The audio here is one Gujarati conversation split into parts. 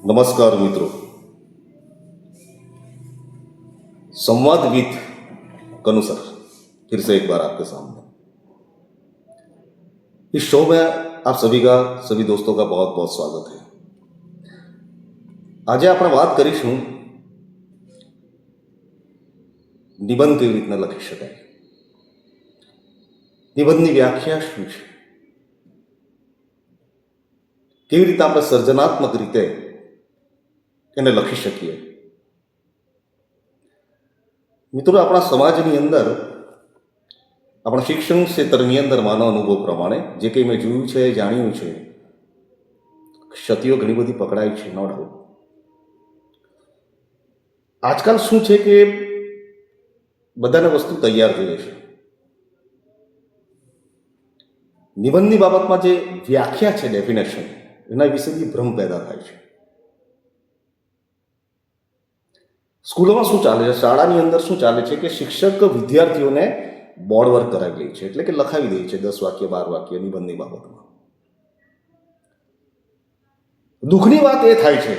नमस्कार मित्रों, संवाद विद कनु सर फिर से एक बार आपके सामने। इस शो में आप सभी दोस्तों का बहुत बहुत स्वागत है। आज આપણે વાત કરીશું નિબંધ કેવી રીતના લખી શકાય, નિબંધની વ્યાખ્યા શું છે, કેવી રીતે આપણે સર્જનાત્મક રીતે એને લખી શકીએ। મિત્રો, આપણા સમાજની અંદર, આપણા શિક્ષણ ક્ષેત્રની અંદર માનવ અનુભવ પ્રમાણે જે કંઈ મેં જોયું છે, જાણ્યું છે, ક્ષતિઓ ઘણી બધી પકડાય છે, નો ડાઉટ। આજકાલ શું છે કે બધાને વસ્તુ તૈયાર જોઈએ છે। નિબંધની બાબતમાં જે વ્યાખ્યા છે, ડેફિનેશન, એના વિશેથી ભ્રમ પેદા થાય છે। સ્કૂલોમાં શું ચાલે છે, શાળાની અંદર શું ચાલે છે કે શિક્ષક વિદ્યાર્થીઓને બોર્ડ વર્ક કરાવી લે છે, એટલે કે લખાવી દે છે 10 વાક્ય 12 વાક્ય નિબંધની બાબતમાં। દુઃખની વાત એ થાય છે,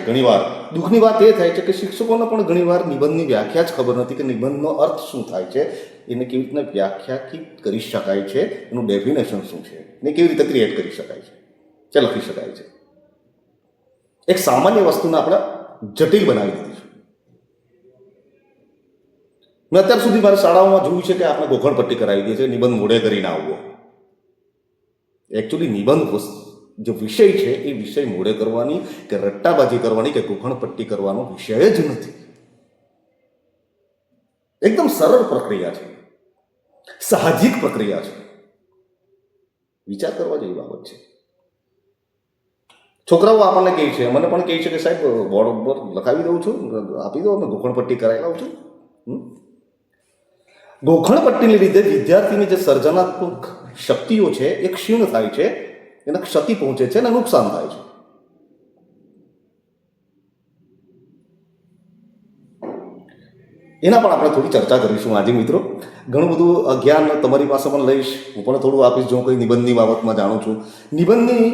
દુઃખની વાત એ થાય છે કે શિક્ષકોને પણ ઘણીવાર નિબંધની વ્યાખ્યા જ ખબર નથી કે નિબંધનો અર્થ શું થાય છે, એને કેવી રીતના વ્યાખ્યાયિત કરી શકાય છે, એનું ડેફિનેશન શું છે, એને કેવી રીતે ક્રિએટ કરી શકાય છે, કે લખી શકાય છે। એક સામાન્ય વસ્તુને આપણે જટિલ બનાવી દીધી છે। મેં અત્યાર સુધી મારી શાળાઓમાં જોયું છે કે આપણે ગોખણપટ્ટી કરાવી દઈએ છીએ, નિબંધ મોડે કરીને આવવો। એકચ્યુઅલી નિબંધ જે વિષય છે એ વિષય મોડે કરવાની કે રટ્ટાબાજી કરવાની કે ગોખણપટ્ટી કરવાનો વિષય જ નથી। એકદમ સરળ પ્રક્રિયા છે, સાહજિક પ્રક્રિયા છે, વિચાર કરવા જેવી બાબત છે। છોકરાઓ આપણને કહે છે, મને પણ કહે છે કે સાહેબ બોર્ડ ઉપર લખાવી દઉં છું, આપી દો, અમે ગોખણપટ્ટી કરાવી લાવું છું। ગોખણપટ્ટીને લીધે વિદ્યાર્થીની જે સર્જનાત્મક શક્તિઓ છે એ ક્ષીણ થાય છે, એને ક્ષતિ પહોંચે છે અને નુકસાન થાય છે। એના પણ આપણે થોડી ચર્ચા કરીશું આજે મિત્રો। ઘણું બધું જ્ઞાન તમારી પાસે પણ લઈશ, હું પણ થોડું આપીશ જો કંઈ નિબંધની બાબતમાં જાણું છું। નિબંધની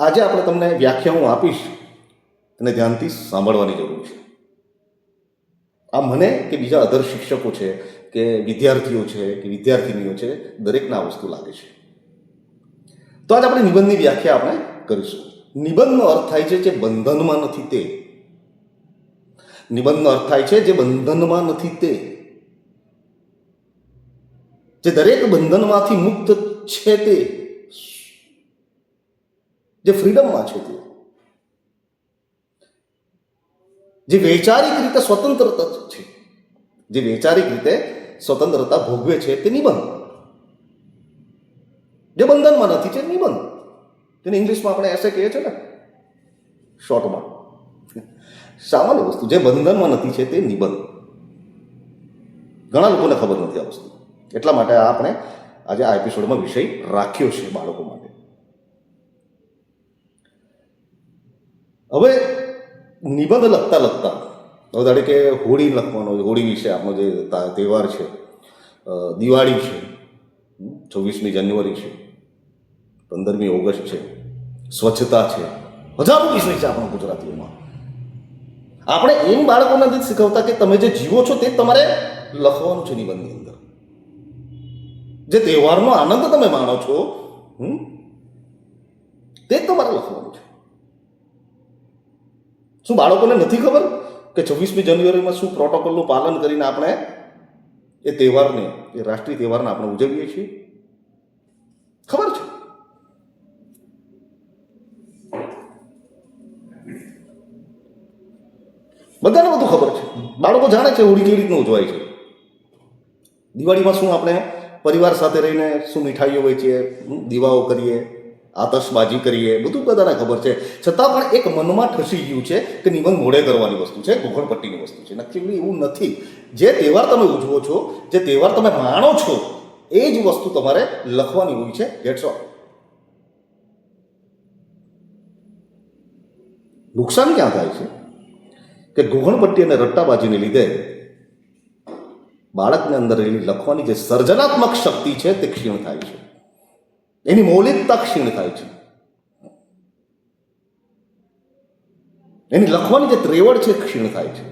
આજે આપણે તમને વ્યાખ્યા હું આપીશ અને ધ્યાનથી સાંભળવાની જરૂર છે। આ મને કે બીજા અધર શિક્ષકો છે કે વિદ્યાર્થીઓ છે કે વિદ્યાર્થીનીઓ છે, દરેકને આ વસ્તુ લાગે છે। તો આજે આપણે નિબંધની વ્યાખ્યા આપણે કરીશું। નિબંધનો અર્થ થાય છે જે બંધનમાં નથી તે। નિબંધનો અર્થ થાય છે જે બંધનમાં નથી તે, જે દરેક બંધનમાંથી મુક્ત છે તે, જે ફ્રીડમમાં છે તે, જે વૈચારિક રીતે સ્વતંત્રતા છે, જે વૈચારિક રીતે સ્વતંત્રતા ભોગવે છે તે નિબંધ। જે બંધનમાં નથી છે નિબંધ, જેને ઇંગ્લિશમાં આપણે એસે કહીએ છીએ ને, શોર્ટમાં સામાન્ય વસ્તુ જે બંધનમાં નથી છે તે નિબંધ। ઘણા લોકોને ખબર નથી આ વસ્તુ, એટલા માટે આપણે આજે આ એપિસોડમાં વિષય રાખ્યો છે બાળકો માટે। હવે નિબંધ લખતા હવે ધારે કે હોળી લખવાનો, હોળી વિશે આપણો જે તહેવાર છે, દિવાળી છે, 26મી જાન્યુઆરી છે, 15મી ઓગસ્ટ છે, સ્વચ્છતા છે, હજારો વિષય છે આપણા ગુજરાતીઓમાં। આપણે એમ બાળકોને નથી શીખવતા કે તમે જે જીવો છો તે તમારે લખવાનું છે નિબંધની અંદર। જે તહેવારનો આનંદ તમે માણો છો તે તમારે લખવાનું છે। શું બાળકોને નથી ખબર કે 26મી જાન્યુઆરીમાં શું પ્રોટોકોલનું પાલન કરીને આપણે એ તહેવારને, એ રાષ્ટ્રીય તહેવારને આપણે ઉજવીએ છીએ? ખબર છે? બધાને બધું ખબર છે, બાળકો જાણે છે હોળી કેવી રીતનું ઉજવાય છે। દિવાળીમાં શું આપણે પરિવાર સાથે રહીને શું મીઠાઈઓ વેચીએ, દીવાઓ કરીએ, આતશબાજી કરીએ, બધું બધાને ખબર છે। છતાં પણ એક મનમાં ઠસી ગયું છે કે નિબંધ મોડે કરવાની વસ્તુ છે, ગોખણપટ્ટીની વસ્તુ છે। નક્કી એવું નથી। જે તહેવાર તમે ઉજવો છો, જે તહેવાર તમે માણો છો, એ જ વસ્તુ તમારે લખવાની હોય છે। That's all. નુકસાન ક્યાં થાય છે કે ગોખણપટ્ટી અને રટ્ટાબાજીને લીધે બાળકની અંદર રહેલી લખવાની જે સર્જનાત્મક શક્તિ છે તે ક્ષીણ થાય છે, એની મૌલિકતા ક્ષીણ થાય છે। એની લખવાની જે ત્રેવડ છે એ ક્ષીણ થાય છે.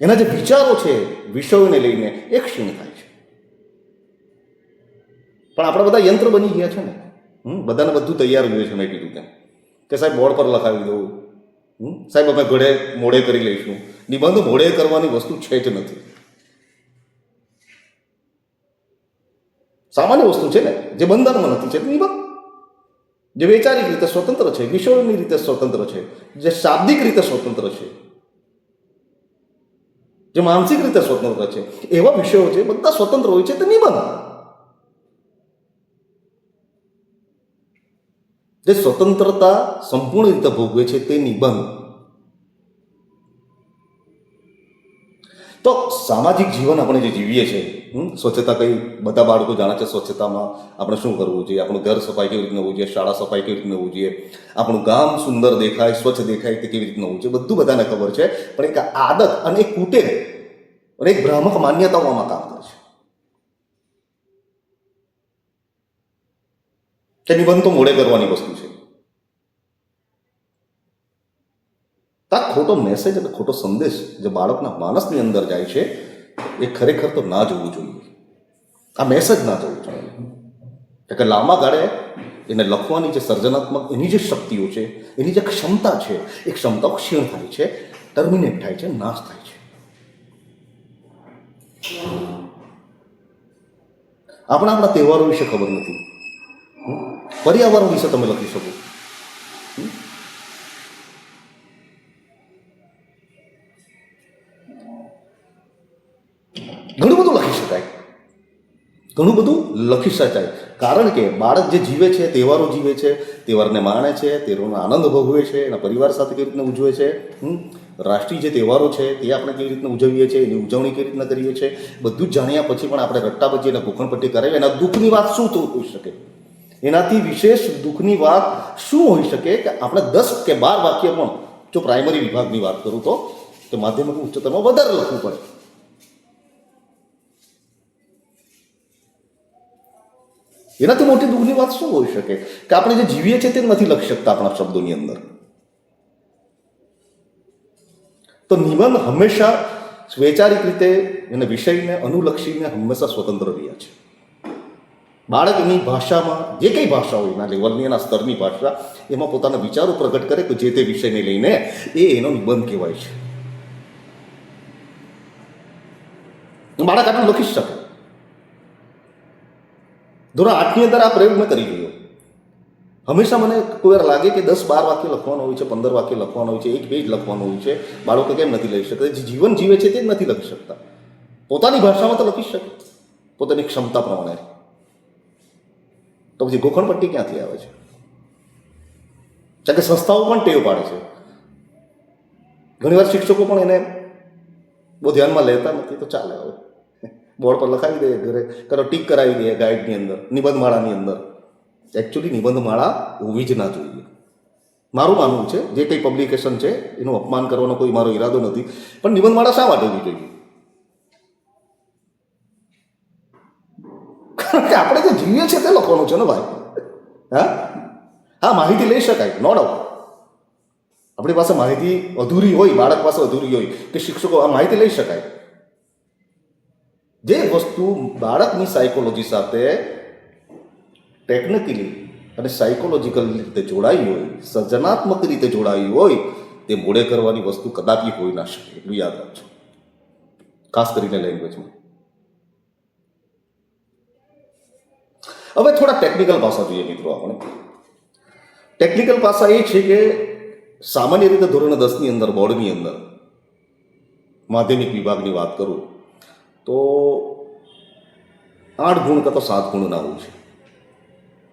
એના જે વિચારો છે વિષયોને લઈને એ ક્ષીણ થાય છે. પણ આપણે બધા યંત્ર બની ગયા છે ને. બધાને બધું તૈયાર જોઈએ છે. મેં કીધું તેમ કે સાહેબ બોર્ડ પર લખાવી દઉં, સાહેબ અમે ઘડે મોડે કરી લઈશું. નિબંધ મોડે કરવાની વસ્તુ છે જ નથી. સામાન્ય વસ્તુ છે ને, જે બંધનમાં નથી છે નિબંધ, જે વૈચારિક રીતે સ્વતંત્ર છે, વિષયોની રીતે સ્વતંત્ર છે, જે શાબ્દિક રીતે સ્વતંત્ર છે, જે માનસિક રીતે સ્વતંત્ર છે, એવા વિષયો છે બધા સ્વતંત્ર હોય છે તે નિબંધ. જે સ્વતંત્રતા સંપૂર્ણ રીતે ભોગવે છે તે નિબંધ. તો સામાજિક જીવન આપણે જે જીવીએ છીએ, સ્વચ્છતા કઈ બધા બાળકો જાણે છે. સ્વચ્છતામાં આપણે શું કરવું જોઈએ, આપણું ઘર સફાઈ કેવી રીતના હોવું જોઈએ, શાળા સફાઈ કેવી રીતના હોવું જોઈએ, આપણું ગામ સુંદર દેખાય, સ્વચ્છ દેખાય તે કેવી રીતના હોવું જોઈએ, બધું બધાને ખબર છે. પણ એક આદત અને એક કુટેવ અને એક ભ્રામક માન્યતાઓમાં કામ કરે છે કે નિબંધ તો મોડે કરવાની વસ્તુ છે. આ ખોટો મેસેજ અને ખોટો સંદેશ જે બાળકના માનસની અંદર જાય છે એ ખરેખર તો ના જોવું જોઈએ. આ મેસેજ ના જવું જોઈએ. કે લાંબા ગાળે એને લખવાની જે સર્જનાત્મક એની જે શક્તિઓ છે, એની જે ક્ષમતા છે, એ ક્ષમતાઓ ક્ષીણ થાય છે, ટર્મિનેટ થાય છે, નાશ થાય છે. આપણા તહેવારો વિશે ખબર નથી. પર્યાવરણ વિશે તમે લખી શકો, ઘણું બધું લખી શકાય, ઘણું બધું લખી શકાય. કારણ કે બાળક જે જીવે છે, તહેવારો જીવે છે, તહેવારને માણે છે, તહેવારોનો આનંદ ભોગવે છે, એના પરિવાર સાથે કેવી રીતના ઉજવે છે, રાષ્ટ્રીય જે તહેવારો છે તે આપણે કેવી રીતના ઉજવીએ છીએ, એની ઉજવણી કેવી રીતના કરીએ છીએ, બધું જ જાણ્યા પછી પણ આપણે રટ્ટાબજી અને ઘૂંખણપટ્ટી કરાવી એના દુઃખની વાત શું હોઈ શકે, એનાથી વિશેષ દુઃખની વાત શું હોઈ શકે કે આપણે 10 કે 12 વાક્ય પણ, જો પ્રાઇમરી વિભાગની વાત કરું તો માધ્યમિક ઉચ્ચતરમાં વધારે લખવું પડે. એનાથી મોટી દુઃખની વાત શું હોઈ શકે કે આપણે જે જીવીએ છીએ તે નથી લખી શકતા આપણા શબ્દોની અંદર. તો નિબંધ હંમેશા વૈચારિક રીતે એને વિષયને અનુલક્ષીને હંમેશા સ્વતંત્ર રહ્યા છે. બાળક એની ભાષામાં જે કંઈ ભાષા હોય, એના લેવલની, એના સ્તરની ભાષા, એમાં પોતાના વિચારો પ્રગટ કરે કે જે તે વિષયને લઈને એનો નિબંધ કહેવાય છે. બાળક આટલું લખી શકે. ધોરણ 8ની અંદર આ પ્રયોગ મેં કરી ગયો. હંમેશા મને કોઈ વાર લાગે કે 10-12 વાક્ય લખવાનું હોય છે, 15 વાક્ય લખવાનું હોય છે, 1 પેજ લખવાનું હોય છે. બાળકો કેમ નથી લખી શકતા? જે જીવન જીવે છે તે જ નથી લખી શકતા. પોતાની ભાષામાં તો લખી શકે, પોતાની ક્ષમતા પ્રમાણે. તો પછી ગોખણપટ્ટી ક્યાંથી આવે છે? કારણ કે સંસ્થાઓ પણ ટેવ પાડે છે. ઘણીવાર શિક્ષકો પણ એને બહુ ધ્યાનમાં લેતા નથી. તો ચાલે, હવે બોર્ડ પર લખાવી દે, ઘરે કરો ટીક કરાવી દે ગાઈડની અંદર, નિબંધમાળાની અંદર. એકચ્યુઅલી નિબંધમાળા હોવી જ ના જોઈએ. મારું માનવું છે, જે કંઈ પબ્લિકેશન છે એનું અપમાન કરવાનો કોઈ મારો ઈરાદો નથી, પણ નિબંધમાળા શા માટે હોવી જોઈએ? કારણ કે આપણે જે જીવીએ છીએ તે લખવાનું છે ને ભાઈ. હા, માહિતી લઈ શકાય, નો ડાઉટ. આપણી પાસે માહિતી અધૂરી હોય, બાળક પાસે અધૂરી હોય કે શિક્ષકો, આ માહિતી લઈ શકાય. જે વસ્તુ બાળકની સાયકોલોજી સાથે ટેકનિકલી અને સાયકોલોજીકલ રીતે જોડાઈ હોય, સર્જનાત્મક રીતે જોડાઈ હોય, તે મોડે કરવાની વસ્તુ કદાપી હોઈ ના શકે. એટલું યાદ રાખજો, ખાસ કરીને લેંગ્વેજમાં. હવે થોડા ટેકનિકલ પાસા જોઈએ મિત્રો. આપણે ટેકનિકલ પાસા એ છે કે સામાન્ય રીતે ધોરણ 10ની અંદર, બોર્ડની અંદર, માધ્યમિક વિભાગની વાત કરું તો 8 ગુણ કાં તો 7 ગુણ ના હોય છે.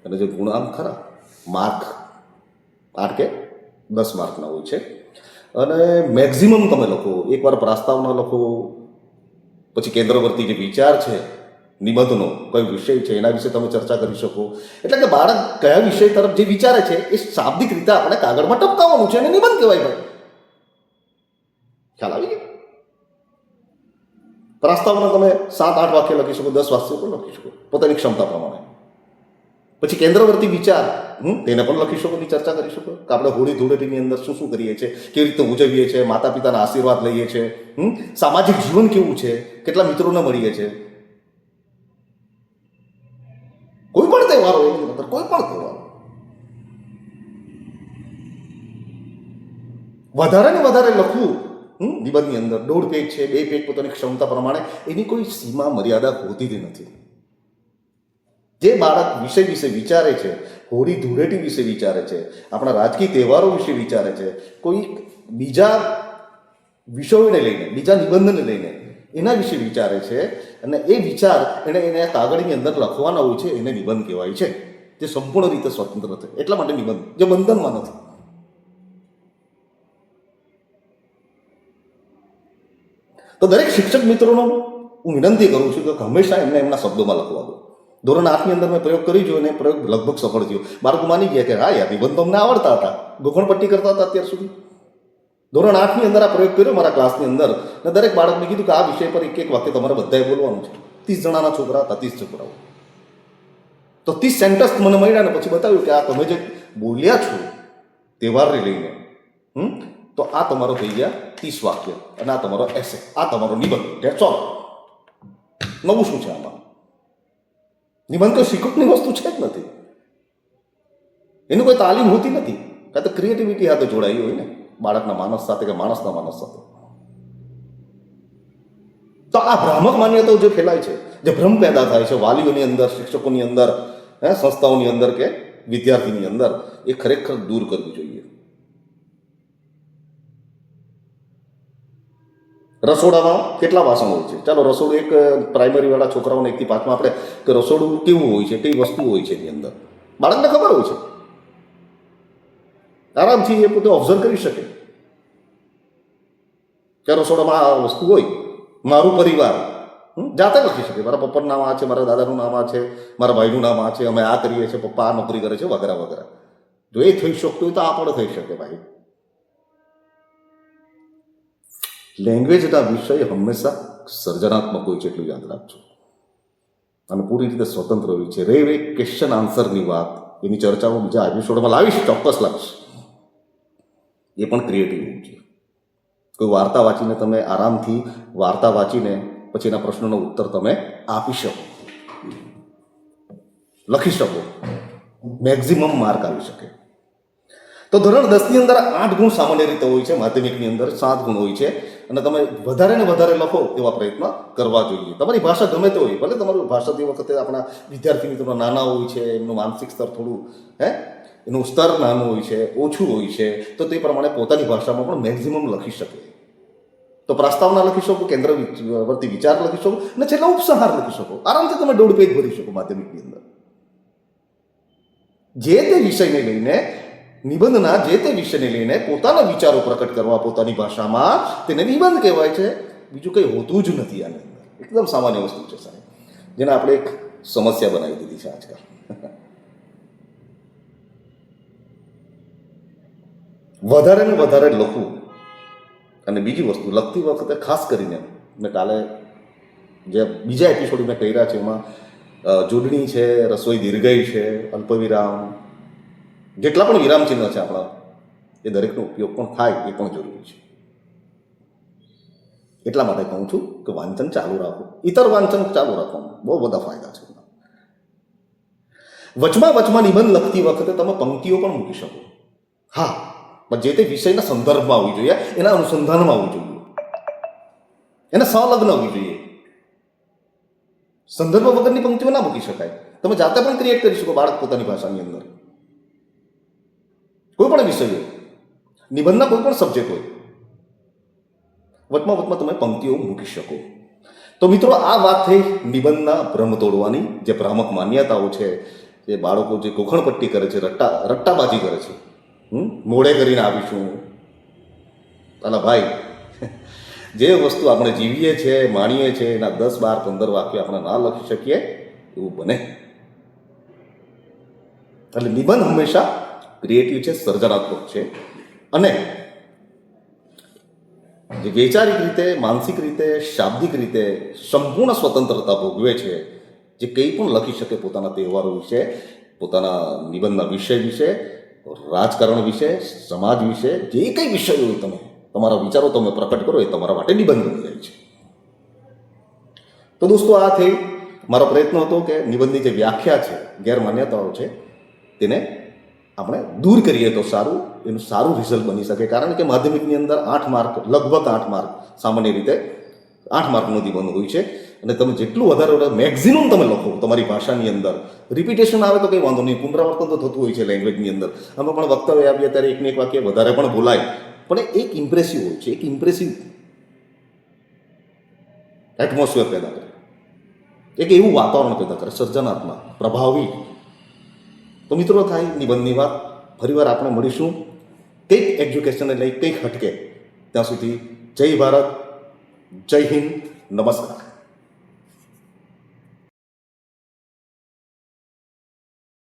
અને જે ગુણ આમ ખરા માર્ક 8 કે 10 માર્કના હોય છે. અને મેક્ઝિમમ તમે લખો, એકવાર પ્રસ્તાવના લખો, પછી કેન્દ્રવર્તી જે વિચાર છે નિબંધનો, કયો વિષય છે એના વિશે તમે ચર્ચા કરી શકો. એટલે કે બાળક કયા વિષય તરફ જે વિચારે છે એ શાબ્દિક રીતે આપણે કાગળમાં ટપકાવવાનું છે અને નિબંધ કહેવાય ભાઈ. ખ્યાલ આવી ગયો? પ્રસ્તાવના તમે 7-8 વાક્ય લખી શકો, 10 વાક્ય પણ લખી શકો પોતાની ક્ષમતા પ્રમાણે. પછી કેન્દ્રવર્તી વિચાર, તેને પણ લખી શકો, ની ચર્ચા કરી શકો કે આપણે હોળી ધૂળેટીની અંદર શું શું કરીએ છીએ, કેવી રીતે ઉજવીએ છીએ, માતા પિતાના આશીર્વાદ લઈએ છીએ, સામાજિક જીવન કેવું છે, કેટલા મિત્રોને મળીએ છીએ. કોઈ પણ તહેવાર હોય એની અંદર, કોઈ પણ તહેવાર વધારે ને વધારે લખવું નિબંધની અંદર 1.5 પેજ છે, 2 પેજ પોતાની ક્ષમતા પ્રમાણે, એની કોઈ સીમા મર્યાદા હોતી જ નથી. જે બાળક વિષય વિશે વિચારે છે, હોળી ધૂળેટી વિશે વિચારે છે, આપણા રાજકીય તહેવારો વિશે વિચારે છે, કોઈ બીજા વિષયોને લઈને, બીજા નિબંધને લઈને એના વિશે વિચારે છે, અને એ વિચાર એને કાગળની અંદર લખવાના હોય છે, એને નિબંધ કહેવાય છે. જે સંપૂર્ણ રીતે સ્વતંત્ર છે, એટલા માટે નિબંધ, જે બંધનમાં નથી. તો દરેક શિક્ષક મિત્રોનો હું વિનંતી કરું છું કે હંમેશા એમને એમના શબ્દોમાં લખવા દો. ધોરણ 8ની અંદર મેં પ્રયોગ કરી જોયો અને પ્રયોગ લગભગ સફળ થયો. બાળકો માની ગયા કે હા યાર, નિબંધ અમને આવડતા હતા, ગોખણપટ્ટી કરતા હતા અત્યાર સુધી. ધોરણ 8ની અંદર આ પ્રયોગ કર્યો મારા ક્લાસની અંદર, અને દરેક બાળકને કીધું કે આ વિષય પર એક વાક્ય તમારે બધાએ બોલવાનું છે. 30 જણાના છોકરા હતા, 30 છોકરાઓ. તો 30 સેન્ટેન્સ મને મળ્યા ને પછી બતાવ્યું કે આ તમે જે બોલ્યા છો તહેવારને લઈને, તો આ તમારો થઈ ગયા 30 વાક્ય, અને આ તમારો એસે, આ તમારો નિબંધ. That's all. નવું શું છે આમાં? નિબંધ તો શીખકની વસ્તુ છે જ નથી, એનું કોઈ તાલીમ હોતી નથી. કાં તો ક્રિએટિવિટી સાથે જોડાઈ હોય ને, બાળકના માનસ સાથે કે માણસના માનસ સાથે. તો આ ભ્રામક માન્યતાઓ જે ફેલાય છે, જે ભ્રમ પેદા થાય છે વાલીઓની અંદર, શિક્ષકોની અંદર, સંસ્થાઓની અંદર કે વિદ્યાર્થીની અંદર, એ ખરેખર દૂર કરવી જોઈએ. રસોડામાં કેટલા વાસણ હોય છે? ચાલો, રસોડું એક પ્રાઇમરી વાળા છોકરાઓને 1 થી 5માં આપણે કે રસોડું કેવું હોય છે, કઈ વસ્તુ હોય છે એની અંદર, બાળકને ખબર હોય છે. આરામથી એ પોતે ઓબ્ઝર્વ કરી શકે કે રસોડામાં આ વસ્તુ હોય. મારું પરિવાર જાતે લખી શકે, મારા પપ્પાનું નામ આ છે, મારા દાદાનું નામ આ છે, મારા ભાઈનું નામ આ છે, અમે આ કરીએ છીએ, પપ્પા આ નોકરી કરે છે, વગેરે વગેરે. જો એ થઈ શકતું હોય તો આ પણ થઈ શકે ભાઈ. લેંગ્વેજના વિષય હંમેશા સર્જનાત્મક હોય છે, એટલું યાદ રાખજો, અને પૂરી રીતે સ્વતંત્ર હોય છે. એક ક્વેશ્ચન આન્સરની વાત, એની ચર્ચાઓ બીજા એપિસોડમાં લાવીશ, ચોક્કસ લાવીશ. એ પણ ક્રિએટિવ હોવું જોઈએ. કોઈ વાર્તા વાંચીને તમે આરામથી વાર્તા વાંચીને પછી એના પ્રશ્નોનો ઉત્તર તમે આપી શકો, લખી શકો, મેક્ઝિમમ માર્ક આવી શકે. તો ધોરણ 10ની અંદર 8 ગુણ સામાન્ય રીતે હોય છે, માધ્યમિકની અંદર 7 ગુણ હોય છે, અને તમે વધારે ને વધારે લખો એવા પ્રયત્ન કરવા જોઈએ. તમારી ભાષા ગમે તે હોય, ભલે તમારી ભાષા તે વખતે આપણા વિદ્યાર્થી મિત્રો નાના હોય છે, એમનું માનસિક સ્તર થોડું એનું સ્તર નાનું હોય છે, ઓછું હોય છે, તો તે પ્રમાણે પોતાની ભાષામાં પણ મેક્ઝિમમ લખી શકે. તો પ્રસ્તાવના લખી શકો, કેન્દ્રવર્તી વિચાર લખી શકો, અને છેલ્લા ઉપસંહાર લખી શકો. આરામથી તમે 1.5 પેજ ભરી શકો માધ્યમિકની અંદર. જે તે વિષયને લઈને, નિબંધના જે તે વિષયને લઈને પોતાના વિચારો પ્રકટ કરવા પોતાની ભાષામાં, તેને નિબંધ કહેવાય છે. બીજું કંઈ હોતું જ નથી આની અંદર. એકદમ સામાન્ય વસ્તુ છે સાહેબ, જેને આપણે એક સમસ્યા બનાવી દીધી છે આજકાલ. વધારે ને વધારે લખવું. અને બીજી વસ્તુ, લખતી વખતે ખાસ કરીને મેં કાલે જે બીજા એપિસોડ મેં કર્યા છે એમાં જોડણી છે, રસોઈ દીર્ઘઈ છે, અલ્પવિરામ, જેટલા પણ વિરામ ચિહ્ન છે આપણા, એ દરેકનો ઉપયોગ પણ થાય, એ પણ જરૂરી છે. એટલા માટે કહું છું કે વાંચન ચાલુ રાખો, ઇતર વાંચન ચાલુ રાખવાનું બહુ બધા ફાયદા છે. વચમાં નિબંધ લખતી વખતે તમે પંક્તિઓ પણ મૂકી શકો. હા, પણ જે તે વિષયના સંદર્ભમાં આવવી જોઈએ, એના અનુસંધાનમાં આવવું જોઈએ, એના સંલગ્ન હોવી જોઈએ. સંદર્ભ વગરની પંક્તિઓ ના મૂકી શકાય. તમે જાતે પણ ક્રિએટ કરી શકો બાળક પોતાની ભાષાની અંદર. કોઈ પણ વિષય હોય, નિબંધના કોઈ પણ સબ્જેક્ટ હોય, વચમાં તમે પંક્તિઓ મૂકી શકો. તો મિત્રો, આ વાત થઈ નિબંધના ભ્રમ તોડવાની. જે ભ્રામક માન્યતાઓ છે, જે બાળકો જે ગોખણપટ્ટી કરે છે, રટ્ટાબાજી કરે છે, મોડે કરીને આવીશું. અલા ભાઈ, જે વસ્તુ આપણે જીવીએ છીએ, માણીએ છીએ, એના 10, 12, 15 વાક્ય આપણે ના લખી શકીએ એવું બને. એટલે નિબંધ હંમેશા ક્રિએટિવ છે, સર્જનાત્મક છે, અને જે વૈચારિક રીતે, માનસિક રીતે, શાબ્દિક રીતે સંપૂર્ણ સ્વતંત્રતા ભોગવે છે, જે કંઈ પણ લખી શકે પોતાના તહેવારો વિશે, પોતાના નિબંધના વિષય વિશે, રાજકારણ વિશે, સમાજ વિશે, જે કંઈ વિષય હોય તમે તમારા વિચારો તમે પ્રકટ કરો એ તમારા માટે નિબંધ બની જાય છે. તો દોસ્તો, આ થઈ મારો પ્રયત્ન હતો કે નિબંધની જે વ્યાખ્યા છે, ગેરમાન્યતાઓ છે, તેને આપણે દૂર કરીએ તો સારું, એનું સારું રિઝલ્ટ બની શકે. કારણ કે માધ્યમિકની અંદર 8 માર્ક, લગભગ 8 માર્ક, સામાન્ય રીતે 8 માર્કનો નિબંધ હોય છે. અને તમે જેટલું વધારે મેક્ઝિમમ તમે લખો તમારી ભાષાની અંદર, રિપીટેશન આવે તો કંઈ વાંધો નહીં, પુનરાવર્તન તો થતું હોય છે લેંગ્વેજની અંદર. આમાં પણ વક્તવ્ય આવીએ ત્યારે એકને એક વાક્ય વધારે પણ બોલાય, પણ એક ઇમ્પ્રેસિવ હોય છે, એક ઇમ્પ્રેસિવ એટમોસ્ફિયર પેદા કરે, એક એવું વાતાવરણ પેદા કરે, સર્જનાત્મક, પ્રભાવી. તો મિત્રો, થાય નિબંધની વાત. ફરીવાર આપણે મળીશું કંઈક એજ્યુકેશનને લઈ કંઈક હટકે. ત્યાં સુધી જય ભારત, જય હિન્દ, નમસ્કાર.